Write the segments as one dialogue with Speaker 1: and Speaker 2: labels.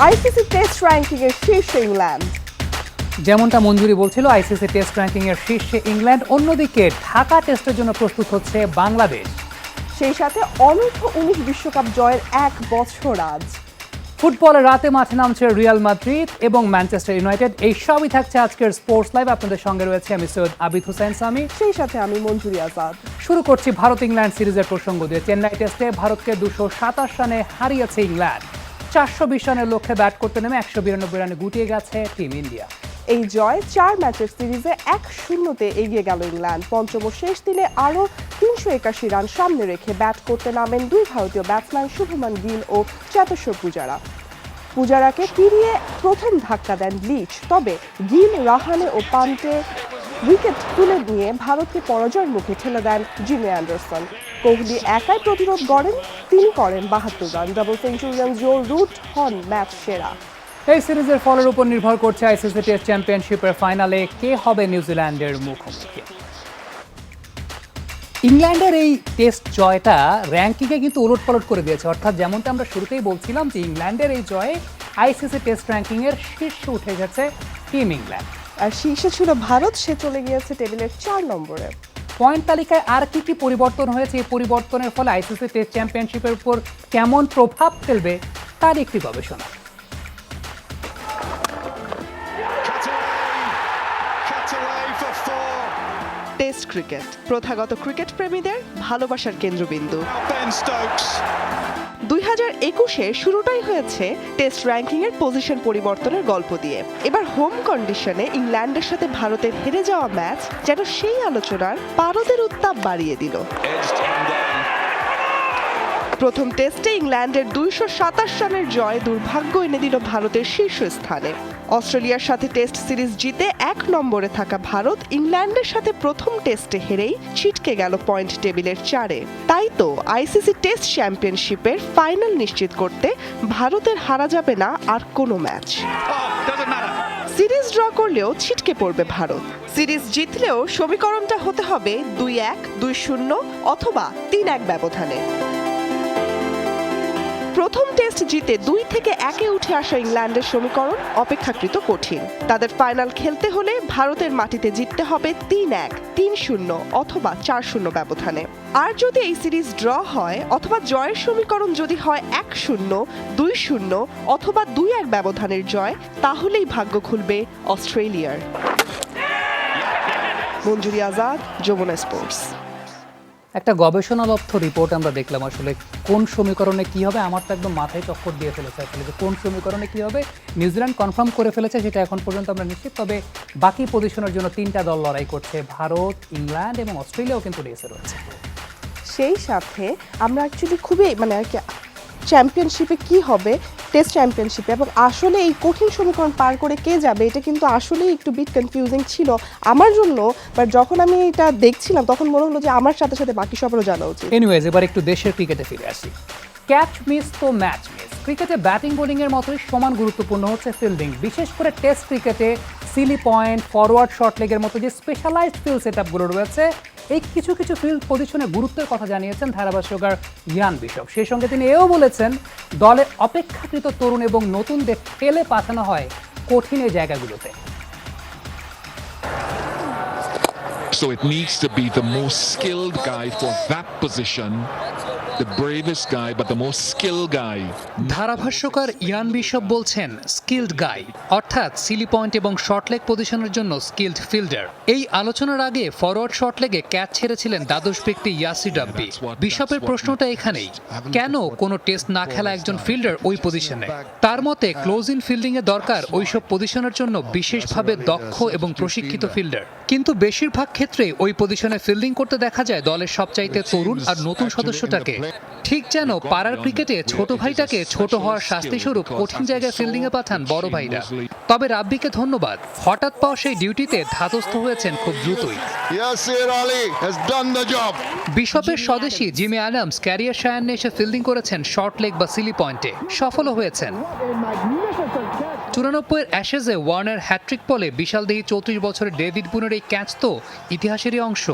Speaker 1: ICC test র্যাঙ্কিংয়ের শীর্ষে England.
Speaker 2: যেমনটা মঞ্জুরি বলছিল, আইসিসি টেস্ট র্যাঙ্কিংয়ের শীর্ষে ইংল্যান্ড। অন্যদিকে ঢাকা টেস্টের জন্য প্রস্তুত হচ্ছে বাংলাদেশ।
Speaker 1: সেই সাথে অনূর্ধ্ব-19 বিশ্বকাপ জয়ের 1 বছর আজ।
Speaker 2: ফুটবলের রাতে মাঠে নামছে রিয়াল মাদ্রিদ এবং ম্যানচেস্টার ইউনাইটেড। এই সবই থাকছে আজকের স্পোর্টস লাইভ। আপনাদের সঙ্গে রয়েছে আমি সৈয়দ আবিদ হোসেন সামি,
Speaker 1: সেই সাথে আমি মঞ্জুরি আজাদ।
Speaker 2: শুরু করছি ভারত ইংল্যান্ড সিরিজের প্রসঙ্গ দিয়ে। চেন্নাই টেস্টে ভারতকে 227 রানে হারিয়েছে ইংল্যান্ড। 420 রানের লক্ষ্যে ব্যাট করতে নেমে 192 রানে গুটিয়ে গেছে টিম ইন্ডিয়া।
Speaker 1: এই জয় 4 ম্যাচের সিরিজে 1-0-তে এগিয়ে গেল ইংল্যান্ড। পঞ্চম ও শেষ দিনে আরও 381 রান সামনে রেখে ব্যাট করতে নামেন দুই ভারতীয় ব্যাটসম্যান শুভমান গিল ও চেতেশ্বর পূজারা। পূজারাকে ফিরিয়ে প্রথম ধাক্কা দেন লিচ, তবে গিল, রাহানে ও পান্টে উইকেট তুলে নিয়ে ভারতকে পরাজয়ের মুখে ঠেলে দেন জিমি অ্যান্ডারসন। কোহলি একাই প্রতিরোধ গড়েন, তিনি করেন 72 run. Double centurion Joe Root হন ম্যাচ সেরা।
Speaker 2: এই সিরিজের ফলের উপর নির্ভর করছে আইসিসি টেস্ট চ্যাম্পিয়নশিপের ফাইনালে কে হবে নিউজিল্যান্ডের মুখোমুখি। ইংল্যান্ডের এই টেস্ট জয়টা র্যাঙ্কিংয়ে কিন্তু উলটপালট করে দিয়েছে। অর্থাৎ যেমনটা আমরা শুরুতেই বলছিলাম যে ইংল্যান্ডের এই জয়ে আইসিসি টেস্ট র্যাঙ্কিংয়ের শীর্ষে উঠে গেছে টিম ইংল্যান্ড।
Speaker 1: আর শীর্ষে ছিল ভারত, সে চলে গিয়েছে টেবিলের 4 নম্বরে।
Speaker 2: পয়েন্ট তালিকায় আর কি কি পরিবর্তন হয়েছে, এই পরিবর্তনের ফলে আইসিসি টেস্ট চ্যাম্পিয়নশিপের উপর কেমন প্রভাব ফেলবে তার একটি গবেষণা।
Speaker 1: টেস্ট ক্রিকেট প্রথাগত ক্রিকেট প্রেমীদের ভালোবাসার কেন্দ্রবিন্দু। 2021-এ শুরুটাই হয়েছে টেস্ট র্যাঙ্কিংয়ের পজিশন পরিবর্তনের গল্প দিয়ে। এবার হোম কন্ডিশনে ইংল্যান্ডের সাথে ভারতের হেরে যাওয়া ম্যাচ যেন সেই আলোচনার পারদের উত্তাপ বাড়িয়ে দিল। প্রথম টেস্টে ইংল্যান্ডের 227 রানের জয় দুর্ভাগ্য এনে দিল ভারতের শীর্ষস্থানে। অস্ট্রেলিয়ার সাথে টেস্ট সিরিজ জিতে 1 নম্বরে থাকা ভারত ইংল্যান্ডের সাথে প্রথম টেস্টে হেরেই ছিটকে গেল পয়েন্ট টেবিলের 4-এ। তাই তো আইসিসি টেস্ট চ্যাম্পিয়নশিপের ফাইনাল নিশ্চিত করতে ভারতের হারা যাবে না আর কোনো ম্যাচ। সিরিজ ড্র করলেও ছিটকে পড়বে ভারত। সিরিজ জিতলেও সমীকরণটা হতে হবে 2-1, 2-0 অথবা 3-1 ব্যবধানে। প্রথম টেস্ট জিতে 2 থেকে 1-এ উঠে আসা ইংল্যান্ডের সমীকরণ অপেক্ষাকৃত কঠিন। তাদের ফাইনাল খেলতে হলে ভারতের মাটিতে জিততে হবে 3-1, 3-0 অথবা 4-0 ব্যবধানে। আর যদি এই সিরিজ ড্র হয় অথবা জয়ের সমীকরণ যদি হয় 1-0, 2-0 অথবা 2-1 ব্যবধানের জয়, তাহলেই ভাগ্য খুলবে অস্ট্রেলিয়ার। মঞ্জুরি আজাদ, যমুনা স্পোর্টস।
Speaker 2: একটা গবেষণালব্ধ রিপোর্ট আমরা দেখলাম। আসলে কোন সমীকরণে কি হবে আমার তো একদম মাথায় চক্কর দিয়ে ফেলেছে। আসলে যে কোন সমীকরণে কি হবে নিউজিল্যান্ড কনফার্ম করে ফেলেছে সেটা এখন পর্যন্ত আমরা নিশ্চিত। তবে বাকি পজিশনের জন্য 3টা দল লড়াই করছে, ভারত, ইংল্যান্ড এবং অস্ট্রেলিয়াও কিন্তু রেসে রয়েছে।
Speaker 1: সেই সাথে আমরা অ্যাকচুয়ালি খুবই আর কি চ্যাম্পিয়নশিপে কি হবে, টেস্ট চ্যাম্পিয়নশিপে, এবং আসলে এই কঠিন সমীকরণ পার করে কে যাবে এটা কিন্তু আসলেই একটু বিট কনফিউজিং ছিল আমার জন্য। বাট যখন আমি এটা দেখছিলাম তখন মনে হলো যে আমার সাথে সাথে বাকি সবারও জানা উচিত।
Speaker 2: এনিওয়েজ, এবার একটু দেশের ক্রিকেটে ফিরে আসি। ক্যাচ মিস তো ম্যাচ মিস। ক্রিকেটে ব্যাটিং বোলিংয়ের মতোই সমান গুরুত্বপূর্ণ হচ্ছে ফিল্ডিং। বিশেষ করে টেস্ট ক্রিকেটে সিলি পয়েন্ট, ফরওয়ার্ড শর্ট লেগের মতো যে স্পেশালাইজড ফিল্ড সেটআপগুলো রয়েছে, এই কিছু কিছু ফিল্ড পজিশনে গুরুত্বের কথা জানিয়েছেন ধারাভাষ্যকার ইয়ান বিশপ। সেই সঙ্গে তিনি এও বলেছেন দলে অপেক্ষাকৃত তরুণ এবং নতুনদের ঠেলে পাঠানো হয় কঠিন এই জায়গাগুলোতে।
Speaker 3: So it needs to be the most skilled guy for that position, the bravest guy but the most skilled guy.
Speaker 2: ধারাভাষ্যকার ইয়ান বিশপ বলছেন স্কিলড গাই, অর্থাৎ সিলি পয়েন্ট এবং শর্ট লেগ পজিশনের জন্য স্কিলড ফিল্ডার। এই আলোচনার আগে ফরওয়ার্ড শর্ট লেগে ক্যাচ ছেড়েছিলেন দ্বাদশ ব্যক্তি ইয়াসির রাব্বি। বিশপের প্রশ্নটা এখানেই, কেন কোনো টেস্ট না খেলা একজন ফিল্ডার ওই পজিশনে? তার মতে ক্লোজ ইন ফিল্ডিং এ দরকার ওইসব পজিশনের জন্য বিশেষভাবে দক্ষ এবং প্রশিক্ষিত ফিল্ডার। কিন্তু বেশিরভাগ ক্ষেত্রে ওই পজিশনে ফিল্ডিং করতে দেখা যায় দলের সবচাইতে তরুণ আর নতুন সদস্যটাকে। ঠিক যেন পাড়ার ক্রিকেটে ছোট ভাইটাকে ছোট হওয়ার শাস্তিস্বরূপ কঠিন জায়গায় ফিল্ডিং এ পাঠান বড় ভাইরা। তবে রাব্বিকে ধন্যবাদ, হঠাৎ পাওয়া সেই ডিউটিতে ধাতস্থ হয়েছেন খুব দ্রুতই। বিশপের স্বদেশী জিমি অ্যাডামস ক্যারিয়ার সায়ান্নে এসে ফিল্ডিং করেছেন শর্ট লেগ বা সিলি পয়েন্টে, সফলও হয়েছেন। 94-এর অ্যাশেজে ওয়ার্নার হ্যাট্রিক বলে বিশালদেহী 34 বছরের ডেভিড বুনের এই ক্যাচ তো ইতিহাসেরই অংশ।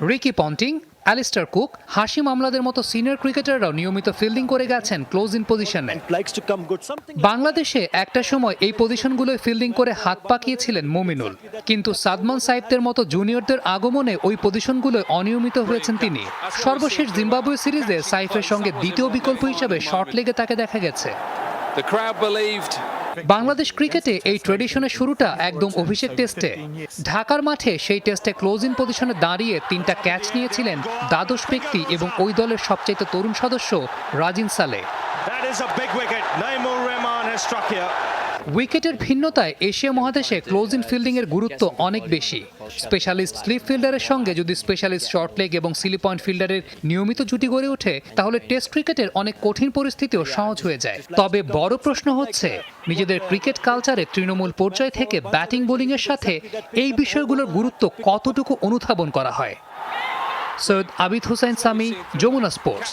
Speaker 2: Ricky Ponting, Alastair Cook, Hashim আমলাদের মতো সিনিয়র ক্রিকেটাররাও নিয়মিত ফিল্ডিং করে গেছেন ক্লোজ ইন পজিশনে। বাংলাদেশে একটা সময় এই পজিশনগুলোয় ফিল্ডিং করে হাত পাকিয়েছিলেন মুমিনুল, কিন্তু সাদমান সাইফদের মতো জুনিয়রদের আগমনে ওই পজিশনগুলোয় অনিয়মিত হয়েছেন তিনি। সর্বশেষ জিম্বাবুয়ে সিরিজে সাইফের সঙ্গে দ্বিতীয় বিকল্প হিসেবে শর্ট লেগে তাকে দেখা গেছে। বাংলাদেশ ক্রিকেটে এই ট্রেডিশনের শুরুটা একদম অভিষেক টেস্টে। ঢাকার মাঠে সেই টেস্টে ক্লোজ ইন পজিশনে দাঁড়িয়ে 3টা ক্যাচ নিয়েছিলেন দ্বাদশ ব্যক্তি এবং ওই দলের সবচেয়ে তরুণ সদস্য রাজিন সালে। উইকেটের ভিন্নতায় এশিয়া মহাদেশে ক্লোজ ইন ফিল্ডিং এর গুরুত্ব অনেক বেশি। স্পেশালিস্ট স্লিপ ফিল্ডারের সঙ্গে যদি স্পেশালিস্ট শর্ট লেগ এবং সিলি পয়েন্ট ফিল্ডারের নিয়মিত জুটি গড়ে ওঠে, তাহলে টেস্ট ক্রিকেটের অনেক কঠিন পরিস্থিতিও সহজ হয়ে যায়। তবে বড় প্রশ্ন হচ্ছে, নিজেদের ক্রিকেট কালচারে তৃণমূল পর্যায় থেকে ব্যাটিং বোলিং এর সাথে এই বিষয়গুলোর গুরুত্ব কতটুকু অনুধাবন করা হয়। সৈয়দ আবিদ হুসাইন সামি, যমুনা স্পোর্টস।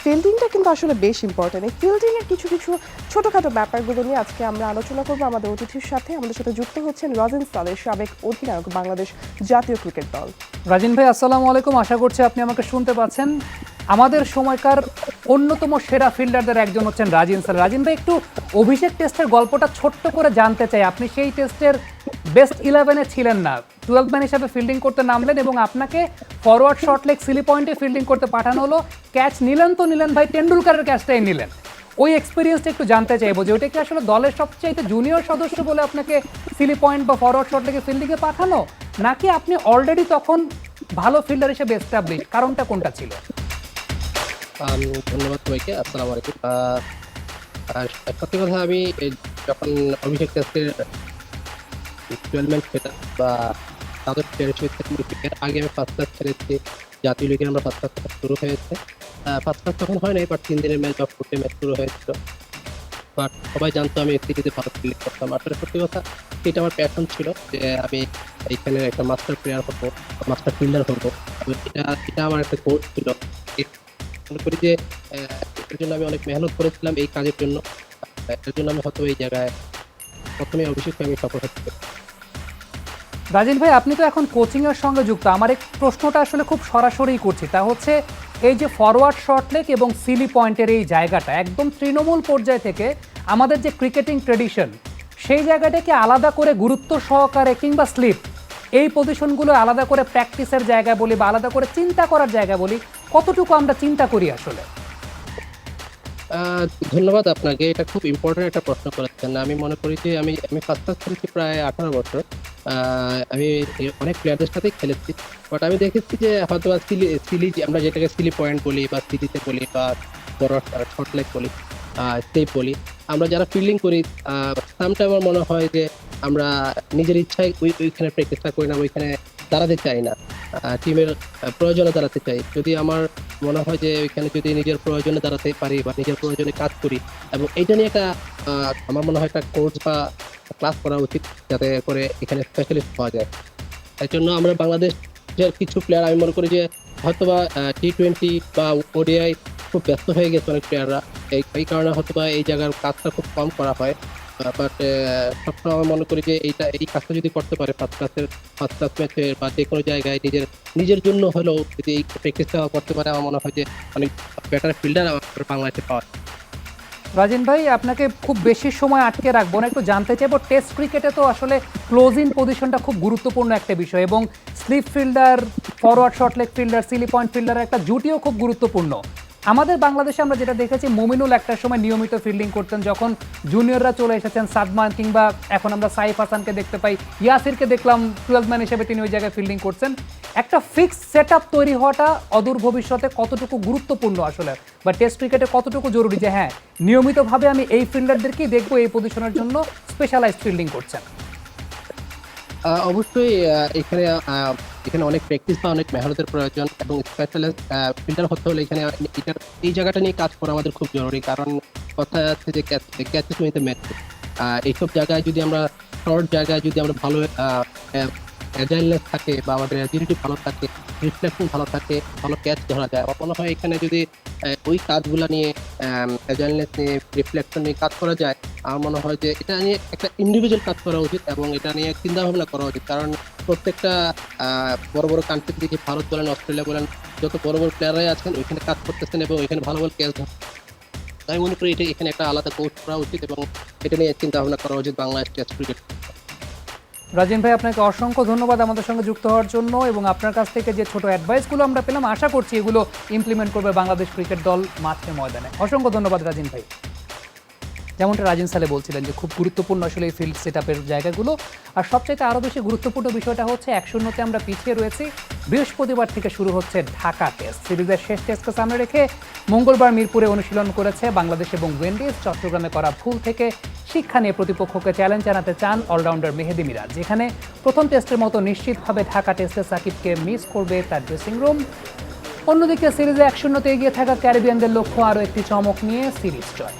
Speaker 4: ফিল্ডিংটা কিন্তু আসলে বেশ ইম্পর্টেন্ট। এই ফিল্ডিংয়ের কিছু কিছু ছোটোখাটো ব্যাপারগুলো নিয়ে আজকে আমরা আলোচনা করবো আমাদের অতিথির সাথে। আমাদের সাথে যুক্ত হচ্ছেন রাজিন সালে, সাবেক অধিনায়ক বাংলাদেশ জাতীয় ক্রিকেট দল।
Speaker 2: রাজিন ভাই, আসসালামু আলাইকুম। আশা করছি আপনি আমাকে শুনতে পাচ্ছেন। আমাদের সময়কার অন্যতম সেরা ফিল্ডারদের একজন হচ্ছেন রাজিন সালে। রাজিন ভাই, একটু অভিষেক টেস্টের গল্পটা ছোট্ট করে জানতে চাই। আপনি সেই টেস্টের বেস্ট 11-এ ছিলেন না, 12 ম্যান হিসাবে ফিল্ডিং করতে নামলেন এবং আপনাকে ফরওয়ার্ড শর্ট লেগ সিলি পয়েন্টে ফিল্ডিং করতে পাঠানো হলো। ক্যাচ নিলেন তো নিলেন ভাই, টেন্ডুলকারের ক্যাচটাই নিলেন। ওই এক্সপিরিয়েন্সটা একটু জানতে চাইবো যে ওইটা কি আসলে দলের সবচেয়ে জুনিয়র সদস্য বলে আপনাকে সিলি পয়েন্ট বা ফরওয়ার্ড শর্ট লেগে ফিল্ডিংয়ে পাঠানো, নাকি আপনি অলরেডি তখন ভালো ফিল্ডার হিসেবে এস্টাবলিশ? কারণটা কোনটা ছিল?
Speaker 5: ধন্যবাদ সবাইকে। আসসালামু আলাইকুম। সত্যি কথা, আমি যখন অভিষেক টেস্টের 12 ম্যান সেটার বা তাদের এর আগে আমি ফার্স্ট ক্লাস খেলেছি। জাতীয় লিগে আমরা ফার্স্ট ক্লাস শুরু হয়েছে। ফার্স্ট ক্লাস তখন হয় নাই, বাট 3 দিনের ম্যাচ বা 4 ম্যাচ শুরু হয়েছিল। বাট সবাই জানতো আমি সিটিতে ভালো ফিল্ডিং করতাম। আসলে সত্যি কথা, এটা আমার প্যাশন ছিল যে আমি এইখানে একটা মাস্টার প্লেয়ার হবো, মাস্টার ফিল্ডার হবো। এটা আমার একটা গোল ছিল। মনে করি যে এর জন্য আমি অনেক মেহনত করেছিলাম এই কাজের জন্য। এর জন্য আমি হয়তো এই জায়গায় প্রথমে অভিষেক আমি সফল হতে।
Speaker 2: রাজিন ভাই, আপনি তো এখন কোচিংয়ের সঙ্গে যুক্ত। আমার এই প্রশ্নটা আসলে খুব সরাসরি করছি, তা হচ্ছে এই যে ফরওয়ার্ড শর্ট লেগ এবং সিলি পয়েন্টের এই জায়গাটা একদম তৃণমূল পর্যায় থেকে আমাদের যে ক্রিকেটিং ট্রেডিশন, সেই জায়গাটাকে আলাদা করে গুরুত্ব সহকারে কিংবা স্লিপ এই পজিশনগুলো আলাদা করে প্র্যাকটিসের জায়গা বলি বা আলাদা করে চিন্তা করার জায়গা বলি, কতটুকু আমরা চিন্তা করি আসলে?
Speaker 5: ধন্যবাদ আপনাকে। এটা খুব ইম্পর্টেন্ট একটা প্রশ্ন করেছেন। আমি মনে করি যে আমি ফার্স্ট ক্লাস খেলেছি প্রায় 18 বছর। আমি অনেক প্লেয়ারদের সাথেই খেলেছি, বাট আমি দেখেছি যে হয়তো সিলি আমরা যেটাকে সিলি পয়েন্ট বলি বা সিলিতে বলি বা বড় শর্ট লেগ বলি, সেই বলি, আমরা যারা ফিল্ডিং করি সামটাইম আমার মনে হয় যে আমরা নিজের ইচ্ছায় ওইখানে প্র্যাকটিসটা করি না, ওইখানে দাঁড়াতে চাই না, টিমের প্রয়োজনে দাঁড়াতে চাই। যদি আমার মনে হয় যে ওইখানে যদি নিজের প্রয়োজনে দাঁড়াতে পারি বা নিজের প্রয়োজনে কাজ করি, এবং এইটা নিয়ে একটা আমার মনে হয় একটা কোর্স বা ক্লাস করা উচিত, যাতে করে এখানে স্পেশালিস্ট পাওয়া যায়। এর জন্য আমরা বাংলাদেশের কিছু প্লেয়ার আমি মনে করি যে হয়তো বা T20 বা ODI খুব ব্যস্ত হয়ে গেছে অনেক প্লেয়াররা, এই কারণে হয়তো বা এই জায়গার কাজটা খুব কম করা হয়। বাট সবসময় আমি মনে করি যে এই কাজটা যদি করতে পারে ফার্স্ট ক্লাস ম্যাচে বা যে কোনো জায়গায় নিজের জন্য হলেও যদি এই প্র্যাকটিসটা করতে পারে, আমার মনে হয় যে অনেক বেটার ফিল্ডার আমাদের বাংলাদেশে পাওয়া।
Speaker 2: রাজিন ভাই, আপনাকে খুব বেশি সময় আটকে রাখবো না, একটু জানতে চাইবো টেস্ট ক্রিকেটে তো আসলে ক্লোজ ইন পজিশনটা খুব গুরুত্বপূর্ণ একটা বিষয় এবং slip fielder, forward short leg fielder, silly point ফিল্ডারের একটা জুটিও খুব গুরুত্বপূর্ণ। আমাদের বাংলাদেশে আমরা যেটা দেখেছি, মুমিনুল একটা সময় নিয়মিত ফিল্ডিং করতেন, যখন জুনিয়ররা চলে এসেছেন সাদমান কিংবা এখন আমরা সাইফ হাসানকে দেখতে পাই, ইয়াসিরকে দেখলাম 12 ম্যান হিসেবে তিনি ওই জায়গায় ফিল্ডিং করছেন। একটা ফিক্স সেট আপ তৈরি হওয়াটা অদূর ভবিষ্যতে কতটুকু গুরুত্বপূর্ণ আসলে, বা টেস্ট ক্রিকেটে কতটুকু জরুরি যে হ্যাঁ নিয়মিতভাবে আমি এই ফিল্ডারদেরকেই দেখবো এই পজিশনের জন্য স্পেশালাইজড ফিল্ডিং করছেন?
Speaker 5: অবশ্যই এখানে অনেক প্র্যাকটিস বা অনেক মেহনতের প্রয়োজন, এবং স্পেশালিস্ট ফিল্ডার হতে হলে এখানে এই জায়গাটা নিয়ে কাজ করা আমাদের খুব জরুরি। কারণ কথা আছে যে ক্যাচেস উইথ দ্য ম্যাচ। এইসব জায়গায় যদি আমরা শর্ট জায়গায় যদি আমরা ভালো অ্যাজাইলনেস থাকে বা আমাদের অ্যাজিলিটি ভালো থাকে, রিফ্লেকশন ভালো থাকে, ভালো ক্যাচ ধরা যায়, আমার মনে হয় এখানে যদি ওই কাজগুলো নিয়ে অ্যাজাইলনেস নিয়ে রিফ্লেকশন নিয়ে কাজ করা যায়, আমার মনে হয় যে এটা নিয়ে একটা ইন্ডিভিজুয়াল কাজ করা উচিত এবং এটা নিয়ে চিন্তা ভাবনা করা উচিত। কারণ প্রত্যেকটা বড় বড় কান্ট্রি থেকে ভারত বলেন, অস্ট্রেলিয়া বলেন, যত বড় বড় প্লেয়াররাই আছেন ওইখানে কাজ করতেছেন এবং ওইখানে ভালো ভালো ক্যাচ ধরছেন। আমি মনে করি এটা এখানে একটা আলাদা কোচ করা উচিত এবং এটা নিয়ে চিন্তা ভাবনা করা উচিত বাংলাদেশ টেস্ট ক্রিকেট।
Speaker 6: রাজিন ভাই, আপনাকে অসংখ্য ধন্যবাদ আমাদের সঙ্গে যুক্ত হওয়ার জন্য এবং আপনার কাছ থেকে যে ছোট অ্যাডভাইসগুলো আমরা পেলাম, আশা করছি এগুলো ইমপ্লিমেন্ট করবে বাংলাদেশ ক্রিকেট দল মাঠে ময়দানে। অসংখ্য ধন্যবাদ রাজিন ভাই। যেমনটা রাজিন সালে বলছিলেন যে খুব গুরুত্বপূর্ণ আসলে এই ফিল্ড সেট আপের জায়গাগুলো, আর সবচাইতে আরও বেশি গুরুত্বপূর্ণ বিষয়টা হচ্ছে 1-0-তে আমরা পিছিয়ে রয়েছি। বৃহস্পতিবার থেকে শুরু হচ্ছে ঢাকা টেস্ট সিরিজের শেষ টেস্টকে সামনে রেখে মঙ্গলবার মিরপুরে অনুশীলন করেছে বাংলাদেশ এবং ওয়েন্ডিজ। চট্টগ্রামে করা ভুল থেকে শিক্ষা নিয়ে প্রতিপক্ষকে চ্যালেঞ্জ জানাতে চান অলরাউন্ডার মেহেদী মিরাজ, যেখানে প্রথম টেস্টের মতো নিশ্চিতভাবে ঢাকা টেস্টে সাকিবকে মিস করবে তার ড্রেসিং রুম। অন্যদিকে সিরিজে 1-0-তে এগিয়ে থাকা ক্যারিবিয়ানদের লক্ষ্য আরও একটি চমক নিয়ে সিরিজ জয়।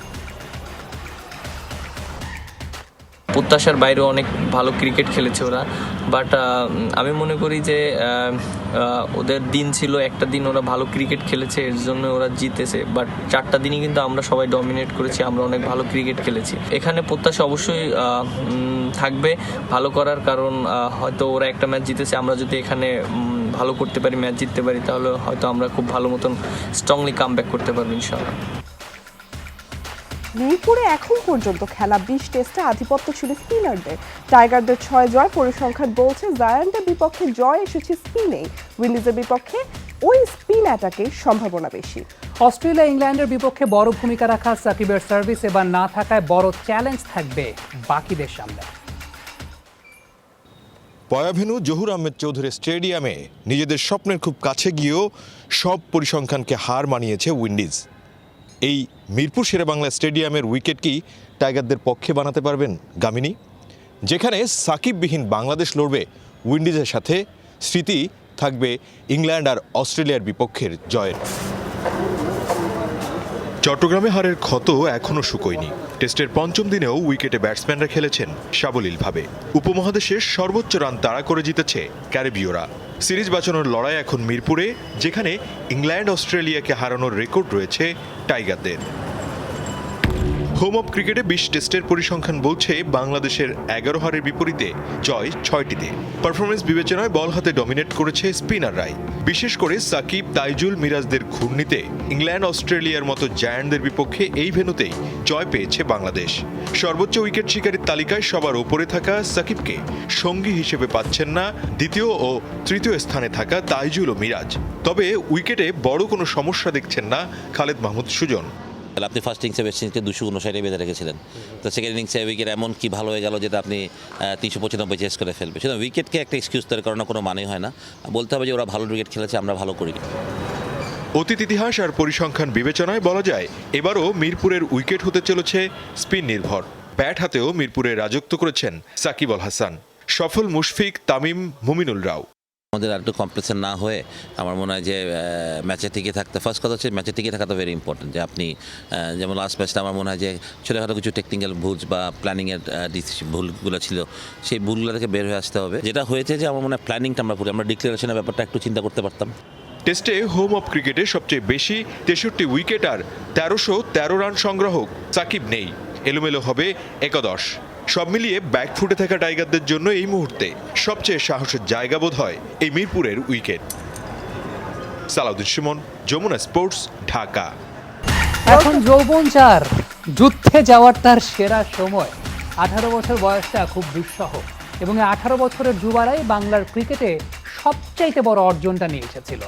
Speaker 7: প্রত্যাশার বাইরেও অনেক ভালো ক্রিকেট খেলেছে ওরা, বাট আমি মনে করি যে ওদের দিন ছিল, একটা দিন ওরা ভালো ক্রিকেট খেলেছে, এর জন্য ওরা জিতেছে। বাট 4টা দিনই কিন্তু আমরা সবাই ডমিনেট করেছি, আমরা অনেক ভালো ক্রিকেট খেলেছি। এখানে প্রত্যাশা অবশ্যই থাকবে ভালো করার, কারণ হয়তো ওরা একটা ম্যাচ জিতেছে, আমরা যদি এখানে ভালো করতে পারি, ম্যাচ জিততে পারি, তাহলে হয়তো আমরা খুব ভালো মতন স্ট্রংলি কামব্যাক করতে পারবো ইনশাআল্লাহ।
Speaker 4: মিরপুরে এখন পর্যন্ত খেলা 20 টেস্টে আধিপত্য ছিল স্পিনারদের। টাইগারদের 6 জয় পরিসংখ্যান বলছে জায়ান্টের বিপক্ষে জয় এসেছে স্পিনে। উইন্ডিজের বিপক্ষে ওই স্পিন অ্যাটাকের সম্ভাবনা বেশি।
Speaker 6: অস্ট্রেলিয়া ইংল্যান্ডের বিপক্ষে বড় ভূমিকা রাখা সাকিবের সার্ভিস এবার না থাকায় বড় চ্যালেঞ্জ থাকবে বাকিদের সামনে।
Speaker 8: পয়াভেন্যু জহুর আহমেদ চৌধুরী স্টেডিয়ামে নিজেদের স্বপ্নের খুব কাছে গিয়েও সব পরিসংখ্যানকে হার মানিয়েছে উইন্ডিজ। এই মিরপুর শেরেবাংলা স্টেডিয়ামের উইকেট কি টাইগারদের পক্ষে বানাতে পারবেন গামিনী? যেখানে সাকিববিহীন বাংলাদেশ লড়বে উইন্ডিজের সাথে, স্মৃতি থাকবে ইংল্যান্ড আর অস্ট্রেলিয়ার বিপক্ষের জয়ের। চট্টগ্রামে হারের ক্ষত এখনও শুকোয়নি। টেস্টের পঞ্চম দিনেও উইকেটে ব্যাটসম্যানরা খেলেছেন সাবলীলভাবে। উপমহাদেশের সর্বোচ্চ রান তাড়া করে জিতেছে ক্যারিবীয়রা। সিরিজ বাঁচানোর লড়াই এখন মিরপুরে, যেখানে ইংল্যান্ড অস্ট্রেলিয়াকে হারানোর রেকর্ড রয়েছে টাইগারদের। হোম অফ ক্রিকেটে 20 টেস্টের পরিসংখ্যান বলছে বাংলাদেশের 11 হারের বিপরীতে জয় 6টিতে। পারফরমেন্স বিবেচনায় বল হাতে ডমিনেট করেছে স্পিনাররাই। বিশেষ করে সাকিব, তাইজুল, মিরাজদের ঘূর্ণিতে ইংল্যান্ড অস্ট্রেলিয়ার মতো জায়ান্টদের বিপক্ষে এই ভেন্যুতেই জয় পেয়েছে বাংলাদেশ। সর্বোচ্চ উইকেট শিকারীর তালিকায় সবার ওপরে থাকা সাকিবকে সঙ্গী হিসেবে পাচ্ছেন না দ্বিতীয় ও তৃতীয় স্থানে থাকা তাইজুল ও মিরাজ। তবে উইকেটে বড় কোনো সমস্যা দেখছেন না খালেদ মাহমুদ সুজন।
Speaker 9: আপনি ফার্স্ট ইনিংসে ওয়েস্ট ইন্ডিজকে 259 বেঁধে রেখেছিলেন, তো সেকেন্ড ইনিংসে উইকেট এমন কি ভালো হয়ে গেল যেটা আপনি 395 চেস করে ফেলবে। সেটা উইকেটকে একটা এক্সকিউজ তৈরি করানোর কোনো মানেই হয় না। বলতে হবে যে ওরা ভালো উইকেট খেলেছে, আমরা ভালো করি।
Speaker 8: অতীত ইতিহাস আর পরিসংখ্যান বিবেচনায় বলা যায় এবারও মিরপুরের উইকেট হতে চলেছে স্পিন নির্ভর। ব্যাট হাতেও মিরপুরে রাজত্ব করেছেন সাকিব আল হাসান, সফল মুশফিক, তামিম, মুমিনুল রাও।
Speaker 9: আমাদের আর একটু কমপ্লেসন না হয়ে আমার মনে হয় যে ম্যাচে টিকে থাকতে, ফার্স্ট কথা হচ্ছে ম্যাচে টিকে থাকাটা ভেরি ইম্পর্টেন্ট। যে আপনি যেমন লাস্ট ম্যাচটা আমার মনে হয় যে ছোটোখাটো কিছু টেকনিক্যাল ভুল বা প্ল্যানিংয়ের ভুলগুলো ছিল, সেই ভুলগুলো থেকে বের হয়ে আসতে হবে। যেটা হয়েছে যে আমার মনে হয় প্ল্যানিংটা আমরা ডিক্লারেশনের ব্যাপারটা একটু চিন্তা করতে পারতাম।
Speaker 8: টেস্টে হোম অফ ক্রিকেটে সবচেয়ে বেশি 63 উইকেট আর 1313 রান সংগ্রাহক সাকিব নেই। এলোমেলো হবে একাদশ। সব মিলিয়ে ব্যাকফুটে থাকা টাইগারদের জন্য এই মুহূর্তে সবচেয়ে সাহসের জায়গা বোধ হয় এই মিরপুরের উইকেট। সালাউদ্দিন সুমন, যমুনা স্পোর্টস, ঢাকা।
Speaker 6: এখন যৌবন চার, যুদ্ধে যাওয়ার তার সেরা সময়। 18 বছর বয়সটা খুব দুঃসহ এবং 18 বছরের যুবারাই বাংলার ক্রিকেটে সবচাইতে বড় অর্জনটা নিয়ে এসেছিল।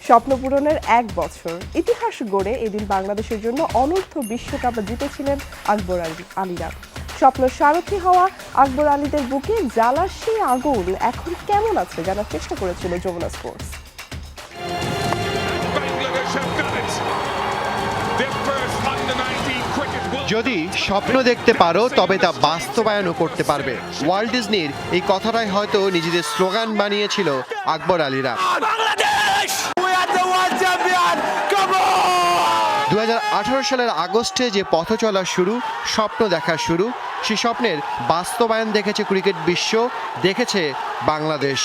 Speaker 4: স্বপ্ন পূরণের 1 বছর ইতিহাস গড়ে এদিন বাংলাদেশের জন্য অনূর্ধ্ব বিশ্বকাপ জিতেছিলেন আকবর আলীরা। স্বপ্ন সারথি হওয়া আকবর আলীদের বুকে জ্বালার সেই আগুন এখন কেমন আছে জানার চেষ্টা করেছিল যমুনা স্পোর্টস।
Speaker 10: যদি স্বপ্ন দেখতে পারো তবে তা বাস্তবায়নও করতে পারবে। ওয়ার্ল্ড ডিজনির এই কথাটাই হয়তো নিজেদের স্লোগান বানিয়েছিল আকবর আলীরা। 2018 সালের আগস্টে যে পথ চলা শুরু, স্বপ্ন দেখা শুরু, সেই স্বপ্নের বাস্তবায়ন দেখেছে ক্রিকেট বিশ্ব, দেখেছে বাংলাদেশ।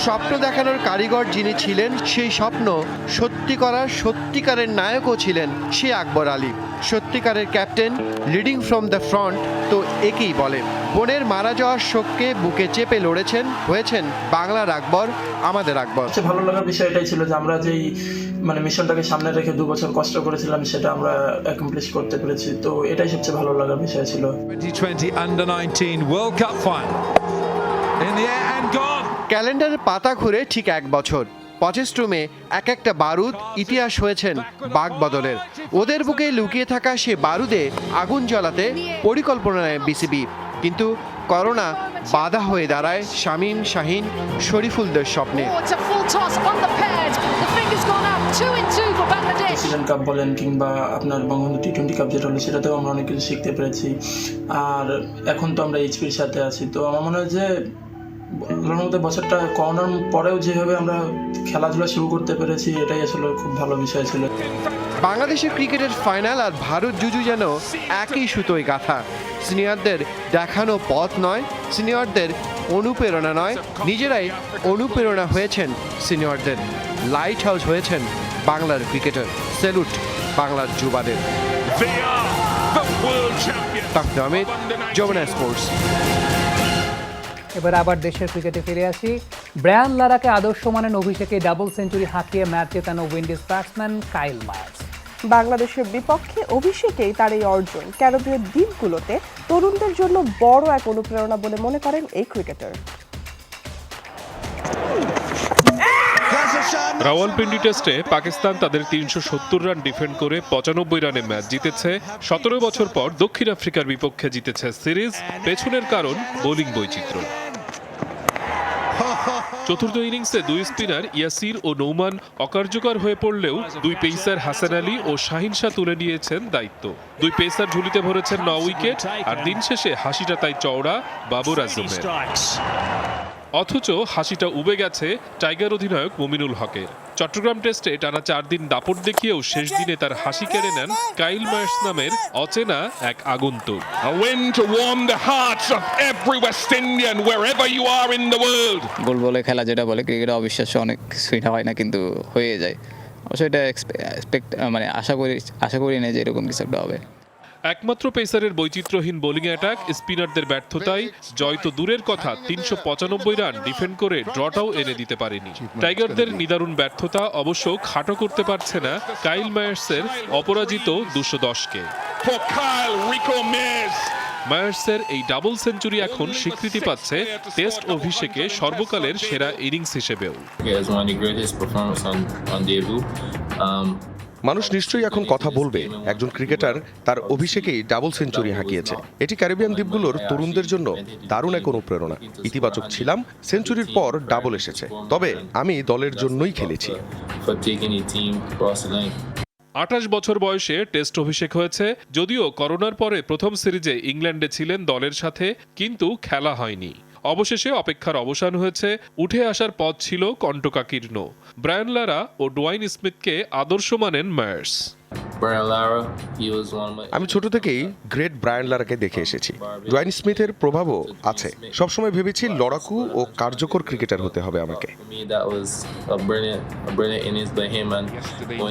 Speaker 10: স্বপ্ন দেখানোর কারিগর যিনি ছিলেন, সেই স্বপ্ন সত্যি করার সত্যিকারের নায়কও ছিলেন সে আকবর আলী। সত্যিকারের captain, leading from the front তো একেই বলে। বোনের মারা যাওয়ার শোককে বুকে চেপে লড়েছেন, হয়েছেন বাংলার আকবর, আমাদের আকবর।
Speaker 11: সবচেয়ে ভালো লাগার বিষয় এটাই ছিল যে আমরা যেই মিশনটাকে সামনে রেখে 2 বছর কষ্ট করেছিলাম সেটা আমরা অ্যাকমপ্লিশ করতে পেরেছি, তো এটাই সবচেয়ে ভালো লাগার বিষয় ছিল।
Speaker 12: 2020 Under-19 World Cup final in the air and gone.
Speaker 10: ক্যালেন্ডারের পাতা ঘুরে ঠিক 1 বছর। পচেস্ট্রুমে এক একটা বারুদ ইতিহাস হয়েছেন বাগ বদলের। ওদের বুকে লুকিয়ে থাকা সে বারুদে আগুন জ্বালাতে পরিকল্পনা নেয় বিসিবি, কিন্তু করোনা বাধা হয়ে দাঁড়ায় শামীম, শাহিন, শরীফুলদের স্বপ্নে।
Speaker 11: প্রেসিডেন্ট কাপ বলেন কিংবা আপনার বঙ্গবন্ধু টি-20 কাপ যেটা হলো সেটাতেও আমরা অনেক কিছু শিখতে পেরেছি। আর এখন তো আমরা এইচপির সাথে আছি, তো আমার মনে হয় যে বছরটা করোনার পরেও যেভাবে আমরা খেলাধুলা শুরু করতে পেরেছি এটাই আসলে খুব ভালো বিষয় ছিল।
Speaker 10: বাংলাদেশের ক্রিকেটের ফাইনাল আর ভারত জুজু যেন একই সুতোয় গাঁথা। সিনিয়রদের দেখানো পথ নয়, সিনিয়রদের অনুপ্রেরণা নয়, নিজেরাই অনুপ্রেরণা হয়েছেন সিনিয়রদের। লাইট হাউস হয়েছেন বাংলার ক্রিকেটার। স্যালুট বাংলার যুবাদের। তাফসীর আহমেদ, যমুনা স্পোর্টস।
Speaker 6: এবার আবার দেশের ক্রিকেটে ফিরে আসি। ব্রায়ান লারাকে আদর্শ মানের অভিষেকে ডাবল সেঞ্চুরি হাঁকিয়ে ম্যাচ জেতানো উইন্ডিজ ব্যাটসম্যান কাইল মায়ার্স।
Speaker 4: বাংলাদেশের বিপক্ষে অভিষেকেই তার এই অর্জন ক্যারিবীয় দ্বীপগুলোতে তরুণদের জন্য বড় এক অনুপ্রেরণা বলে মনে করেন এই ক্রিকেটার।
Speaker 13: রাওয়ালপিন্ডি টেস্টে পাকিস্তান তাদের 370 রান ডিফেন্ড করে 95 রানে ম্যাচ জিতেছে। 17 বছর পর দক্ষিণ আফ্রিকার বিপক্ষে জিতেছে সিরিজ। পেছনের কারণ বোলিং বৈচিত্র্য। চতুর্থ ইনিংসে 2 স্পিনার ইয়াসির ও নৌমান অকার্যকর হয়ে পড়লেও 2 পেসার হাসান আলী ও শাহিন শাহ তুলে নিয়েছেন দায়িত্ব। 2 পেসার ঝুলিতে ভরেছেন 9 উইকেট, আর দিন শেষে হাসিটা তাই চওড়া বাবর আজমের। অথচ হাসিটা উবে গেছে টাইগার অধিনায়ক মুমিনুল হকের। চট্টগ্রাম টেস্টে টানা 4 দিন দাপট দেখিয়েও শেষ দিনে তার হাসি কেড়ে নেন কাইল মায়ার্স নামের অচেনা এক আগন্তুক।
Speaker 14: গোল বলে খেলা যেটা বলে ক্রিকেটে অবিশ্বাস্য অনেক কিছুই হয় না, কিন্তু হয়ে যায়। অবশ্যই এটা আশা করি না যে এরকম কিছু একটা হবে।
Speaker 13: একমাত্র পেসারের বৈচিত্র্যহীন বোলিং অ্যাটাক, স্পিনারদের ব্যর্থতায় জয় তো দূরের কথা 395 রান ডিফেন্ড করে ড্রটাও এনে দিতে পারেনি। টাইগারদের নিদারুণ ব্যর্থতা অবশ্য খাটো করতে পারছে না কাইল মায়ার্সের অপরাজিত 210-কে। মায়ার্সের এই ডাবল সেঞ্চুরি এখন স্বীকৃতি পাচ্ছে টেস্ট অভিষেকে সর্বকালের সেরা ইনিংস হিসেবেও।
Speaker 8: মানুষ নিশ্চয়ই এখন কথা বলবে, একজন ক্রিকেটার তার অভিষেকেই ডাবল সেঞ্চুরি হাঁকিয়েছে। এটি ক্যারিবিয়ান দ্বীপগুলোর তরুণদের জন্য দারুণ এক অনুপ্রেরণা। ইতিবাচক ছিলাম, সেঞ্চুরির পর ডাবল এসেছে, তবে আমি দলের জন্যই খেলেছি।
Speaker 13: 28 বছর বয়সে টেস্ট অভিষেক হয়েছে। যদিও করোনার পরে প্রথম সিরিজে ইংল্যান্ডে ছিলেন দলের সাথে, কিন্তু খেলা হয়নি। অবশেষে অপেক্ষার অবসান হয়েছে। উঠে আসার পথ ছিল কণ্টকাকীর্ণ। ব্রায়ান লারা ও ডোয়াইন স্মিথকে আদর্শ মানেন মায়ার্স।
Speaker 8: আমি ছোট থেকেই গ্রেট ব্রায়ান লারাকে দেখে এসেছি। ডোয়াইন স্মিথের প্রভাবও আছে। সবসময় ভেবেছি লড়াকু ও কার্যকর ক্রিকেটার হতে হবে আমাকে।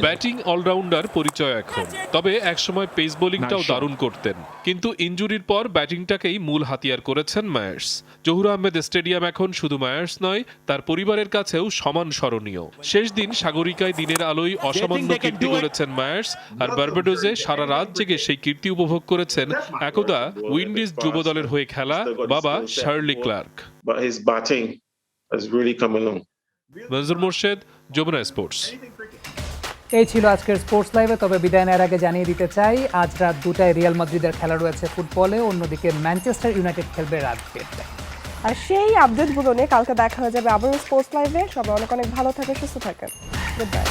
Speaker 13: ব্যাটিং অলরাউন্ডার পরিচয় এখন, তবে একসময় পেস বোলিংটাও দারুণ করতেন। কিন্তু ইনজুরির পর ব্যাটিংটাকেই মূল হাতিয়ার করেছেন মায়ার্স। জহুর আহমেদ স্টেডিয়াম এখন শুধু মায়ার্স নয়, তার পরিবারের কাছেও সমান স্মরণীয়। শেষ দিন সাগরিকায় দিনের আলোয় অসামান্য কীর্তি করেছেন মায়ার্স, আর বার্বাডোজে সারা রাত জেগে সেই কীর্তি উপভোগ করেছেন একদা উইন্ডিজ যুব দলের হয়ে খেলা বাবা শার্লি ক্লার্ক। মনজুর মোর্শেদ, যমুনা স্পোর্টস।
Speaker 6: এই ছিল আজকের স্পোর্টস লাইভে। তবে বিদায় নেওয়ার আগে জানিয়ে দিতে চাই, আজ রাত 2টায় রিয়াল মাদ্রিদের খেলা রয়েছে ফুটবলে, অন্যদিকে ম্যানচেস্টার ইউনাইটেড খেলবে রাত 1টায়।
Speaker 4: আর সেই আপডেটগুলো নিয়ে কালকে দেখা হয়ে যাবে আবারও স্পোর্টস লাইভে। সবাই অনেক অনেক ভালো থাকে, সুস্থ থাকেন। Good bye.